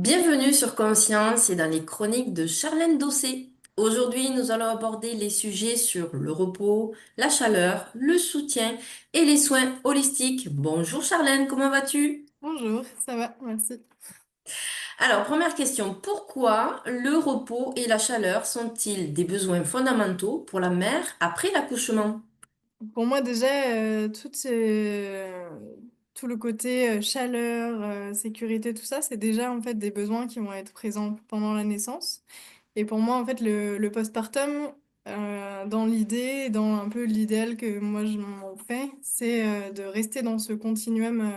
Bienvenue sur Conscience et dans les chroniques de Charlène Dossé. Aujourd'hui, nous allons aborder les sujets sur le repos, la chaleur, le soutien et les soins holistiques. Bonjour Charlène, comment vas-tu? Bonjour, ça va, merci. Alors, première question, pourquoi le repos et la chaleur sont-ils des besoins fondamentaux pour la mère après l'accouchement? Pour moi, déjà, tout le côté chaleur, sécurité, tout ça, c'est déjà en fait des besoins qui vont être présents pendant la naissance. Et pour moi, en fait, le postpartum, dans l'idée, dans un peu l'idéal que moi je m'en fais, c'est de rester dans ce continuum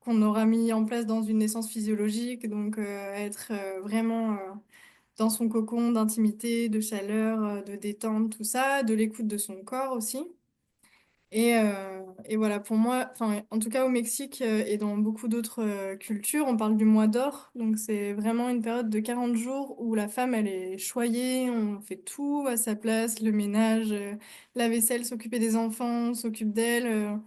qu'on aura mis en place dans une naissance physiologique, donc être vraiment dans son cocon d'intimité, de chaleur, de détente, tout ça, de l'écoute de son corps aussi. Et voilà, pour moi, enfin, en tout cas au Mexique et dans beaucoup d'autres cultures, on parle du mois d'or. Donc c'est vraiment une période de 40 jours où la femme, elle est choyée, on fait tout à sa place, le ménage, la vaisselle, s'occuper des enfants, on s'occupe d'elle.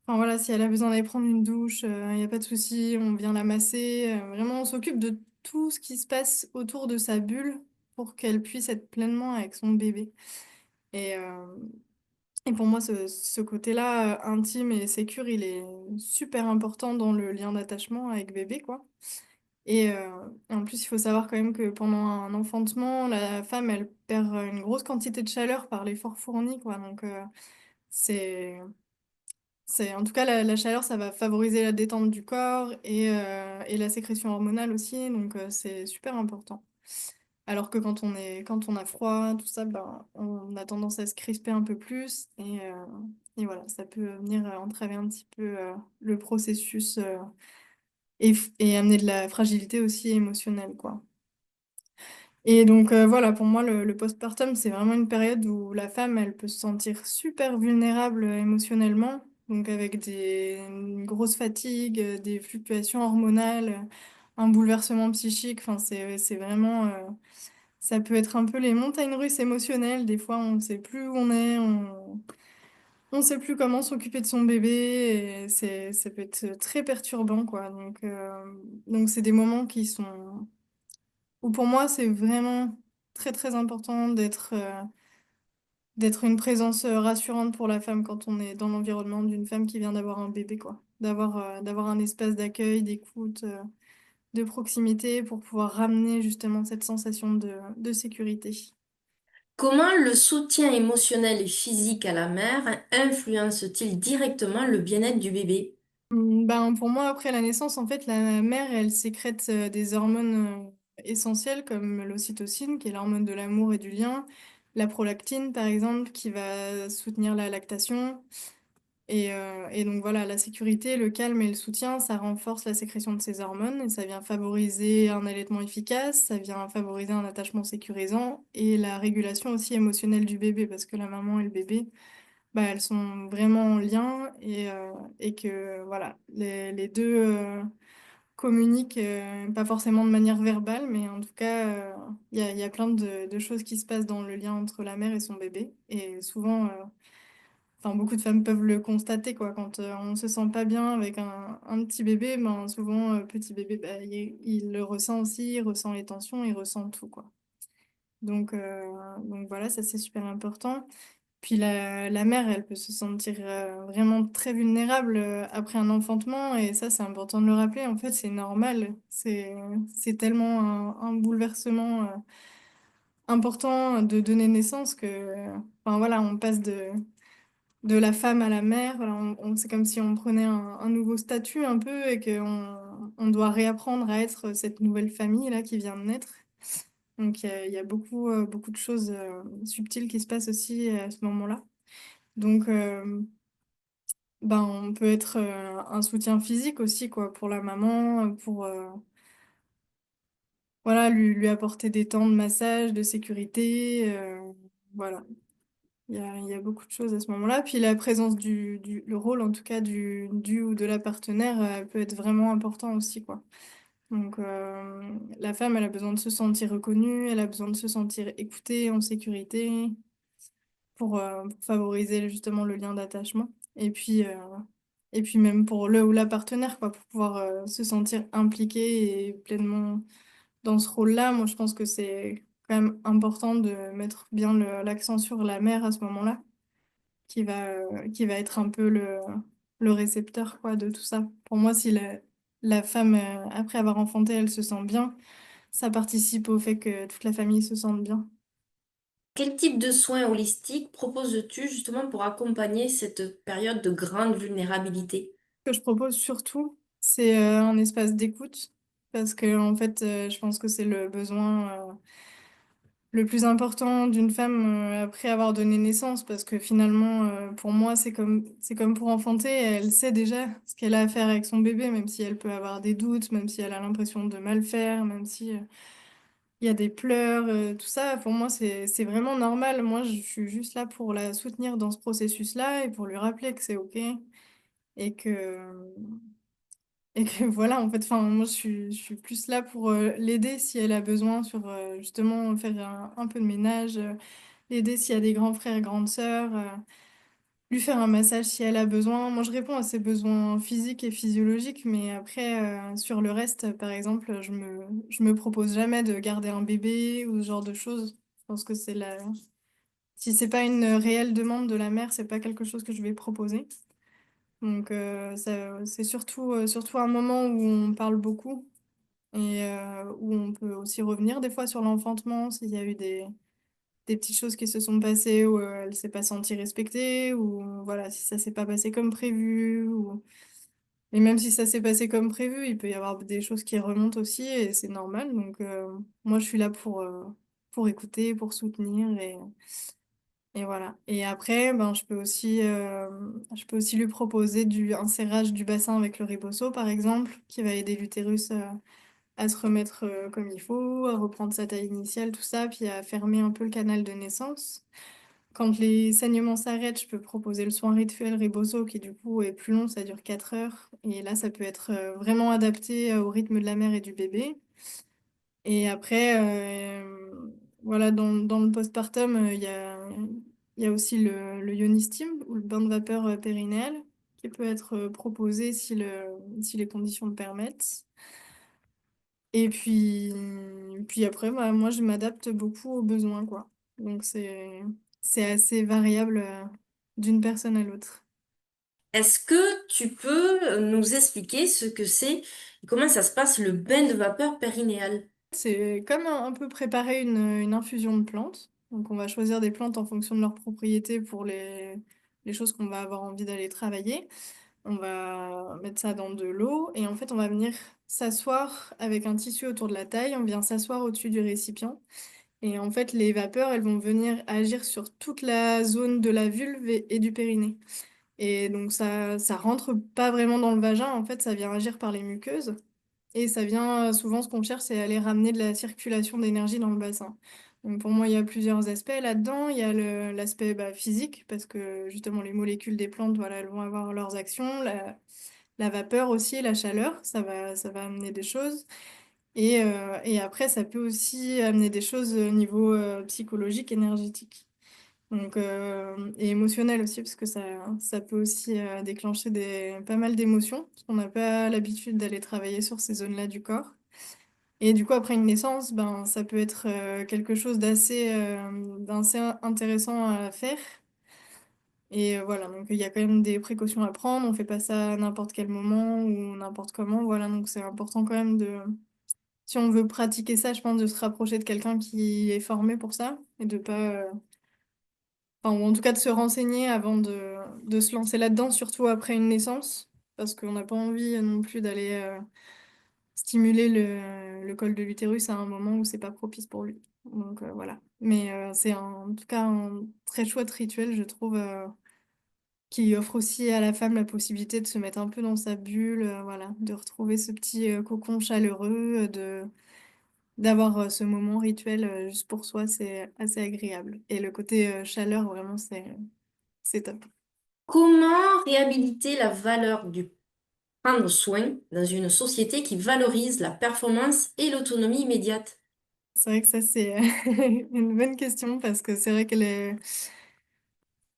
Enfin voilà, si elle a besoin d'aller prendre une douche, il n'y a pas de souci, on vient la masser. Vraiment, on s'occupe de tout ce qui se passe autour de sa bulle pour qu'elle puisse être pleinement avec son bébé. Et, euh, et pour moi, ce côté-là, intime et sécure, il est super important dans le lien d'attachement avec bébé, quoi. En plus, il faut savoir quand même que pendant un enfantement, la femme, elle perd une grosse quantité de chaleur par l'effort fourni, quoi. Donc, c'est en tout cas, la chaleur, ça va favoriser la détente du corps et la sécrétion hormonale aussi, donc c'est super important. Alors que quand on a froid, tout ça, ben, on a tendance à se crisper un peu plus et voilà, ça peut venir entraver un petit peu le processus et amener de la fragilité aussi émotionnelle, quoi. Et donc voilà, pour moi, le postpartum, c'est vraiment une période où la femme, elle peut se sentir super vulnérable émotionnellement, donc avec une grosse fatigue, des fluctuations hormonales, un bouleversement psychique. Enfin, c'est vraiment, ça peut être un peu les montagnes russes émotionnelles. Des fois, on ne sait plus où on est, on sait plus comment s'occuper de son bébé, et ça peut être très perturbant, quoi. Donc c'est des moments qui sont ou pour moi, c'est vraiment très très important d'être une présence rassurante pour la femme quand on est dans l'environnement d'une femme qui vient d'avoir un bébé, quoi. D'avoir un espace d'accueil, d'écoute, de proximité pour pouvoir ramener justement cette sensation de sécurité. Comment le soutien émotionnel et physique à la mère influence-t-il directement le bien-être du bébé? Ben, pour moi, après la naissance, en fait, la mère, elle sécrète des hormones essentielles comme l'ocytocine, qui est l'hormone de l'amour et du lien, la prolactine, par exemple, qui va soutenir la lactation. Et donc voilà, la sécurité, le calme et le soutien, ça renforce la sécrétion de ces hormones et ça vient favoriser un allaitement efficace, ça vient favoriser un attachement sécurisant et la régulation aussi émotionnelle du bébé parce que la maman et le bébé, bah, elles sont vraiment en lien et que voilà, les deux communiquent, pas forcément de manière verbale, mais en tout cas, il y a plein de choses qui se passent dans le lien entre la mère et son bébé et souvent... Enfin, beaucoup de femmes peuvent le constater, quoi. Quand on se sent pas bien avec un petit bébé, ben, souvent, petit bébé, bah, il le ressent aussi, il ressent les tensions, il ressent tout, quoi. Donc voilà, ça c'est super important. Puis la mère, elle peut se sentir vraiment très vulnérable après un enfantement, et ça c'est important de le rappeler, en fait, c'est normal. C'est tellement un bouleversement important de donner naissance enfin voilà, on passe de la femme à la mère. Voilà, c'est comme si on prenait un nouveau statut un peu et on doit réapprendre à être cette nouvelle famille là qui vient de naître. Donc il y a beaucoup, beaucoup de choses subtiles qui se passent aussi à ce moment-là. Donc ben, on peut être un soutien physique aussi quoi, pour la maman, pour voilà, lui apporter des temps de massage, de sécurité. Voilà. Il y a beaucoup de choses à ce moment-là. Puis la présence le rôle en tout cas du ou de la partenaire peut être vraiment important aussi, quoi. Donc la femme, elle a besoin de se sentir reconnue, elle a besoin de se sentir écoutée, en sécurité, pour favoriser justement le lien d'attachement. Et puis même pour le ou la partenaire, quoi, pour pouvoir se sentir impliqué et pleinement dans ce rôle-là. Moi, je pense que c'est quand même important de mettre bien l'accent sur la mère à ce moment-là, qui va être un peu le récepteur, quoi, de tout ça. Pour moi, si la femme, après avoir enfanté, elle se sent bien, ça participe au fait que toute la famille se sente bien. Quel type de soins holistiques proposes-tu justement pour accompagner cette période de grande vulnérabilité? Ce que je propose surtout, c'est un espace d'écoute, parce que en fait, je pense que c'est le besoin le plus important d'une femme après avoir donné naissance, parce que finalement, pour moi, c'est comme pour enfanter, elle sait déjà ce qu'elle a à faire avec son bébé, même si elle peut avoir des doutes, même si elle a l'impression de mal faire, même si il y a des pleurs, tout ça. Pour moi, c'est vraiment normal. Moi, je suis juste là pour la soutenir dans ce processus-là et pour lui rappeler que c'est OK et que voilà, en fait, enfin, moi, je suis plus là pour l'aider si elle a besoin sur justement faire un peu de ménage, l'aider s'il y a des grands frères, grandes sœurs, lui faire un massage si elle a besoin. Moi, je réponds à ses besoins physiques et physiologiques, mais après, sur le reste, par exemple, je me propose jamais de garder un bébé ou ce genre de choses. Je pense que si c'est pas une réelle demande de la mère, c'est pas quelque chose que je vais proposer. Donc, c'est surtout un moment où on parle beaucoup et où on peut aussi revenir des fois sur l'enfantement, s'il y a eu des petites choses qui se sont passées où elle s'est pas sentie respectée, ou voilà, si ça s'est pas passé comme prévu. Et même si ça s'est passé comme prévu, il peut y avoir des choses qui remontent aussi et c'est normal. Donc, moi, je suis là pour écouter, pour soutenir et voilà. Et après, ben, je peux aussi lui proposer un serrage du bassin avec le rebosso, par exemple, qui va aider l'utérus à se remettre comme il faut, à reprendre sa taille initiale, tout ça, puis à fermer un peu le canal de naissance. Quand les saignements s'arrêtent, je peux proposer le soin rituel rebosso qui du coup est plus long, ça dure 4 heures. Et là, ça peut être vraiment adapté au rythme de la mère et du bébé. Et après, voilà, dans le postpartum, il y a aussi le Yoni Steam ou le bain de vapeur périnéal qui peut être proposé si les conditions le permettent. Et puis après, bah, moi, je m'adapte beaucoup aux besoins, quoi. Donc, c'est assez variable d'une personne à l'autre. Est-ce que tu peux nous expliquer ce que c'est et comment ça se passe le bain de vapeur périnéale? C'est comme un peu préparer une infusion de plantes. Donc, on va choisir des plantes en fonction de leurs propriétés pour les choses qu'on va avoir envie d'aller travailler. On va mettre ça dans de l'eau et en fait, on va venir s'asseoir avec un tissu autour de la taille. On vient s'asseoir au-dessus du récipient. Et en fait, les vapeurs, elles vont venir agir sur toute la zone de la vulve et du périnée. Et donc ça rentre pas vraiment dans le vagin, en fait, ça vient agir par les muqueuses. Et ça vient, souvent, ce qu'on cherche, c'est aller ramener de la circulation d'énergie dans le bassin. Donc pour moi, il y a plusieurs aspects là-dedans. Il y a l'aspect physique, parce que justement, les molécules des plantes, voilà, elles vont avoir leurs actions. La vapeur aussi, la chaleur, ça va amener des choses. Et après, ça peut aussi amener des choses au niveau psychologique, énergétique. Donc, et émotionnel aussi, parce que ça peut aussi déclencher pas mal d'émotions, parce qu'on n'a pas l'habitude d'aller travailler sur ces zones-là du corps. Et du coup, après une naissance, ben, ça peut être quelque chose d'assez intéressant à faire. Et voilà, donc il y a quand même des précautions à prendre, on fait pas ça à n'importe quel moment ou n'importe comment. Voilà, donc c'est important quand même si on veut pratiquer ça, je pense de se rapprocher de quelqu'un qui est formé pour ça et de pas enfin, ou en tout cas de se renseigner avant de se lancer là-dedans, surtout après une naissance, parce qu'on n'a pas envie non plus d'aller stimuler le col de l'utérus à un moment où c'est pas propice pour lui. Donc voilà. Mais c'est en tout cas un très chouette rituel, je trouve, qui offre aussi à la femme la possibilité de se mettre un peu dans sa bulle, voilà, de retrouver ce petit cocon chaleureux, d'avoir ce moment rituel juste pour soi, c'est assez agréable. Et le côté chaleur, vraiment, c'est top. Comment réhabiliter la valeur du prendre soin dans une société qui valorise la performance et l'autonomie immédiate? C'est vrai que ça, c'est une bonne question parce que c'est vrai que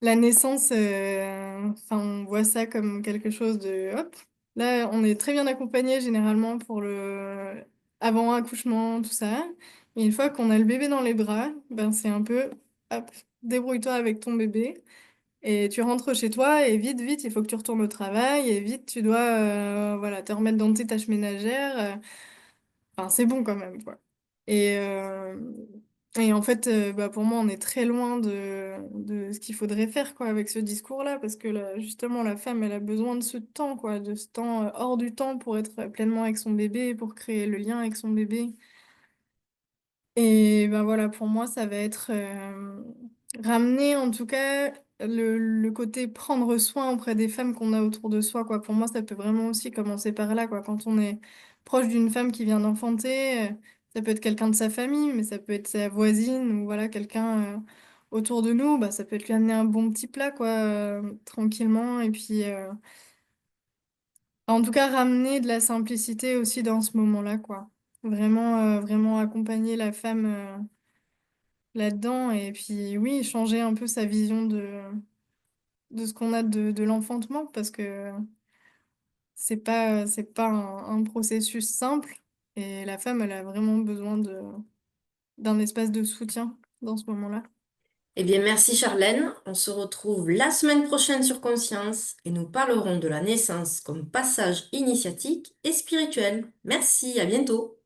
La naissance, enfin, on voit ça comme quelque chose de hop. Là, on est très bien accompagné généralement pour le avant accouchement, tout ça. Et une fois qu'on a le bébé dans les bras, ben c'est un peu hop, débrouille-toi avec ton bébé. Et tu rentres chez toi et vite, vite, il faut que tu retournes au travail et vite, tu dois voilà, te remettre dans tes tâches ménagères. Enfin, c'est bon quand même, quoi. Et, euh, et en fait, bah, pour moi, on est très loin de ce qu'il faudrait faire, quoi, avec ce discours-là, parce que là, justement, la femme, elle a besoin de ce temps, quoi, de ce temps hors du temps pour être pleinement avec son bébé, pour créer le lien avec son bébé. Et ben voilà, pour moi, ça va être ramener en tout cas le côté prendre soin auprès des femmes qu'on a autour de soi, quoi. Pour moi, ça peut vraiment aussi commencer par là, quoi. Quand on est proche d'une femme qui vient d'enfanter, ça peut être quelqu'un de sa famille, mais ça peut être sa voisine ou voilà, quelqu'un autour de nous, bah, ça peut être lui amener un bon petit plat, quoi, tranquillement. Et puis, en tout cas, ramener de la simplicité aussi dans ce moment-là, quoi. Vraiment, vraiment accompagner la femme. Là-dedans. Et puis oui, changer un peu sa vision de ce qu'on a de l'enfantement, parce que c'est pas un processus simple. Et la femme, elle a vraiment besoin d'un espace de soutien dans ce moment-là. Eh bien, merci Charlène. On se retrouve la semaine prochaine sur Conscience et nous parlerons de la naissance comme passage initiatique et spirituel. Merci, à bientôt.